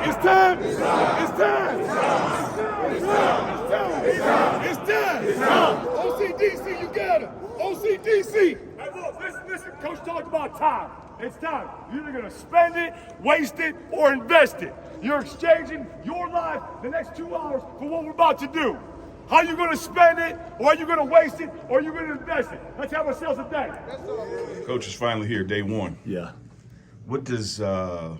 It's time. It's time. It's time. It's time. OCDC, you got it. OCDC. Hey, look, listen. Coach talked about time. It's time. You're either going to spend it, waste it, or invest it. You're exchanging your life the next 2 hours for what we're about to do. How are you going to spend it, or are you going to waste it, or are you going to invest it? Let's have ourselves a day. Coach is finally here, day one. Yeah. What does a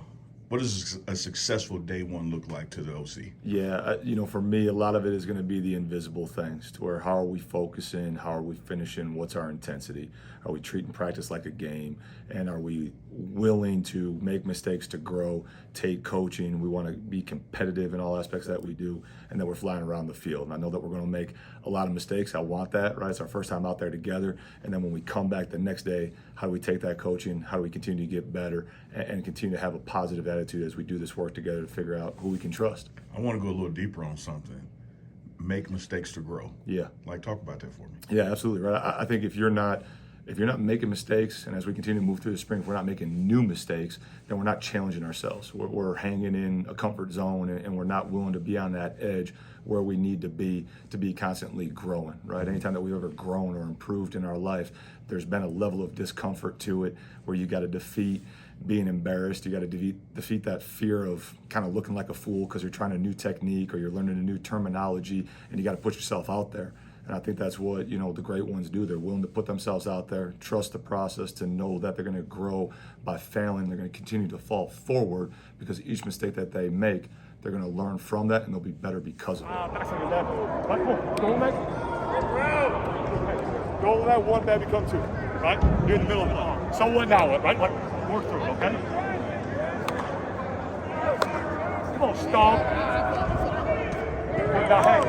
successful day one look like to the OC? Yeah, for me, a lot of it is going to be the invisible things, to where how are we focusing, how are we finishing, what's our intensity, are we treating practice like a game, and are we willing to make mistakes to grow, take coaching, we want to be competitive in all aspects that we do, and that we're flying around the field. And I know that we're going to make a lot of mistakes. I want that, right? It's our first time out there together, and then when we come back the next day, how do we take that coaching, how do we continue to get better, and continue to have a positive attitude as we do this work together to figure out who we can trust. I want to go a little deeper on something. Make mistakes to grow. Yeah. Talk about that for me. Yeah, absolutely, right? I think if you're not making mistakes, and as we continue to move through the spring, if we're not making new mistakes, then we're not challenging ourselves. We're hanging in a comfort zone, and we're not willing to be on that edge where we need to be constantly growing, right? Anytime that we've ever grown or improved in our life, there's been a level of discomfort to it where you got to defeat being embarrassed. You got to defeat that fear of kind of looking like a fool because you're trying a new technique or you're learning a new terminology, and you got to put yourself out there. And I think that's what, the great ones do. They're willing to put themselves out there, trust the process, to know that they're going to grow by failing. They're going to continue to fall forward because each mistake that they make, they're going to learn from that, and they'll be better because of it. Go over that one, that become two, right? You're in the middle of it. So what now, right? Work through it, okay? Come on, stomp. Now, hey.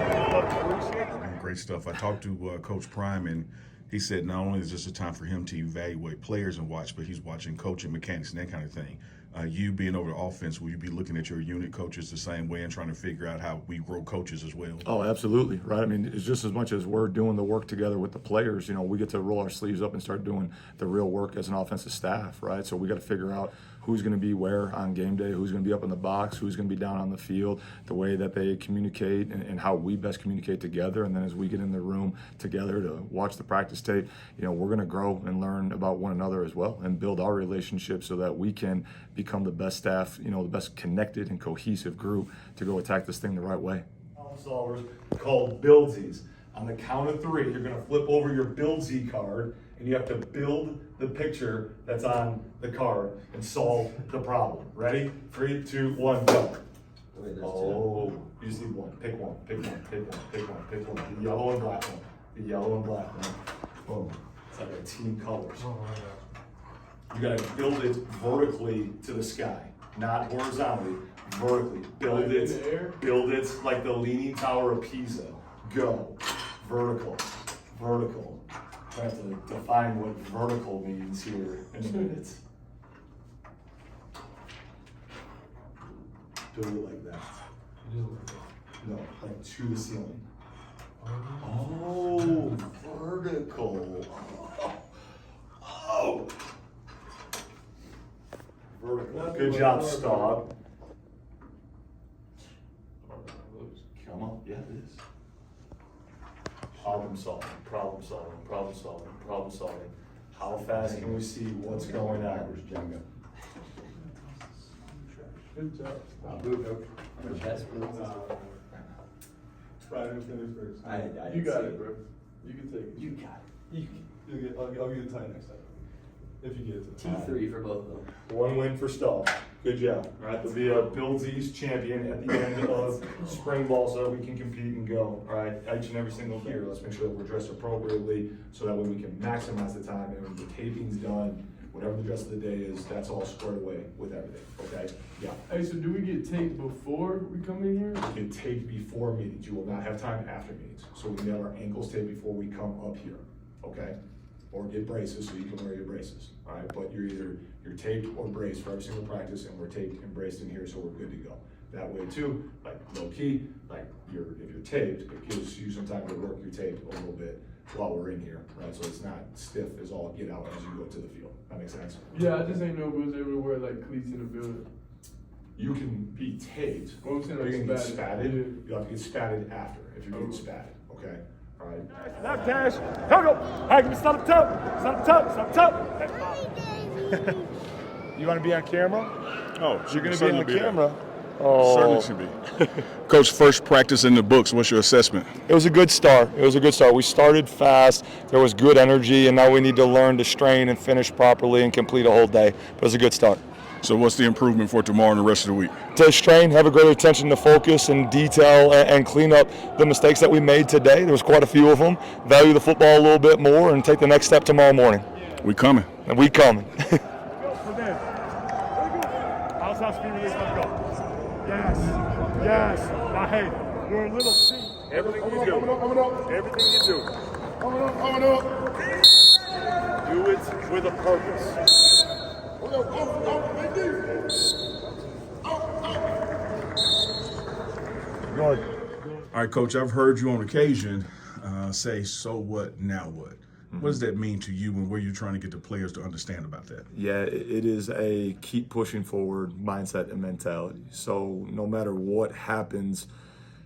Great stuff. I talked to Coach Prime, and he said not only is this a time for him to evaluate players and watch, but he's watching coaching mechanics and that kind of thing. You being over the offense, will you be looking at your unit coaches the same way and trying to figure out how we grow coaches as well? Oh, absolutely, right? I mean, it's just as much as we're doing the work together with the players, we get to roll our sleeves up and start doing the real work as an offensive staff, right? So we got to figure out who's going to be where on game day, who's going to be up in the box, who's going to be down on the field, the way that they communicate and how we best communicate together. And then as we get in the room together to watch the practice tape, we're going to grow and learn about one another as well and build our relationship so that we can become the best staff, the best connected and cohesive group to go attack this thing the right way. Problem solvers called Buildies. On the count of 3, you're going to flip over your Buildsy card, and you have to build the picture that's on the card and solve the problem. Ready? 3, 2, 1, go. Oh, you just need one. Pick one. The yellow and black one. Boom. It's like a team colors. You gotta build it vertically to the sky, not horizontally, vertically. Build it like the Leaning Tower of Pisa. Go. Vertical. I have to define what vertical means here in a minute. Do it like that. No, like to the ceiling. Oh, vertical. Oh. Vertical. Good job, Staub. Come on. Yeah, it is. Problem solving. How fast can we see what's going on? Jenga. Good job. Try to finish first. You got it, bro. You can take it. You got it. I'll give you the time next time. If you get it. T3 for both of them. One win for Staub. Good job. All right, there'll be a Buildies champion at the end of spring ball so that we can compete and go. All right, each and every single year, let's make sure that we're dressed appropriately so that way we can maximize the time, and when the taping's done, whatever the rest of the day is, that's all squared away with everything, okay? Yeah. Hey, so do we get taped before we come in here? We get taped before meetings. You will not have time after meetings. So we have our ankles taped before we come up here, okay? Or get braces so you can wear your braces, all right? But you're taped or braced for every single practice, and we're taped and braced in here, so we're good to go. That way too, like low key, like if you're taped, it gives you some time to work your tape a little bit while we're in here, right? So it's not stiff as all get out as you go to the field. That makes sense? Yeah, I just ain't know if we was able to wear like cleats in the building. you can be taped. Well, I'm saying You're gonna get spatted. spatted. You have to get spatted after if you're getting spatted. Okay. All right. Left dash. Here we go. Hey, give me stop top. Stop top. Stop top. That's fine. You want to be on camera? Oh, You're going to be on camera. Certainly should be. Coach, first practice in the books. What's your assessment? It was a good start. We started fast. There was good energy, and now we need to learn to strain and finish properly and complete a whole day. But it was a good start. So what's the improvement for tomorrow and the rest of the week? To strain, have a greater attention to focus and detail, and clean up the mistakes that we made today. There was quite a few of them. Value the football a little bit more and take the next step tomorrow morning. We coming. And we coming. How's that speed release? Let's go. Yes. Yes. Now, hey, you're a little seat. Everything you do. Everything you do. Do it with a purpose. Good. All right, Coach, I've heard you on occasion say, so what, now what? What does that mean to you, and where you're trying to get the players to understand about that? Yeah, it is a keep pushing forward mindset and mentality. So no matter what happens,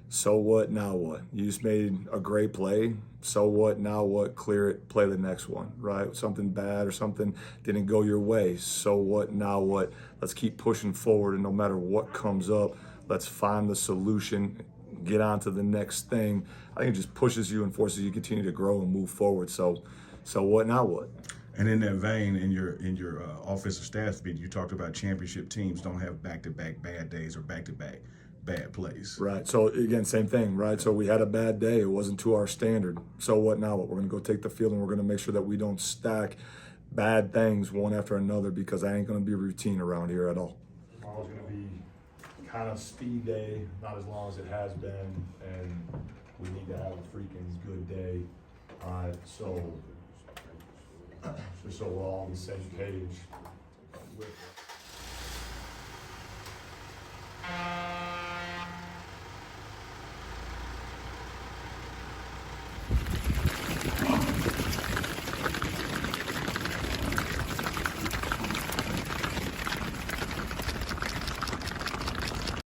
so what, now what? You just made a great play. So what, now what? Clear it, play the next one, right? Something bad or something didn't go your way. So what, now what? Let's keep pushing forward, and no matter what comes up, let's find the solution, get on to the next thing. I think it just pushes you and forces you to continue to grow and move forward. So what, now what? And in that vein, in your offensive staff meeting, you talked about championship teams don't have back-to-back bad days or back-to-back bad plays. Right. So again, same thing, right? So we had a bad day. It wasn't to our standard. So what, now what? We're going to go take the field, and we're going to make sure that we don't stack bad things one after another, because that ain't going to be routine around here at all. Tomorrow's going to be kind of speed day, not as long as it has been, and we need to have a freaking good day. So just so we're all on the same page with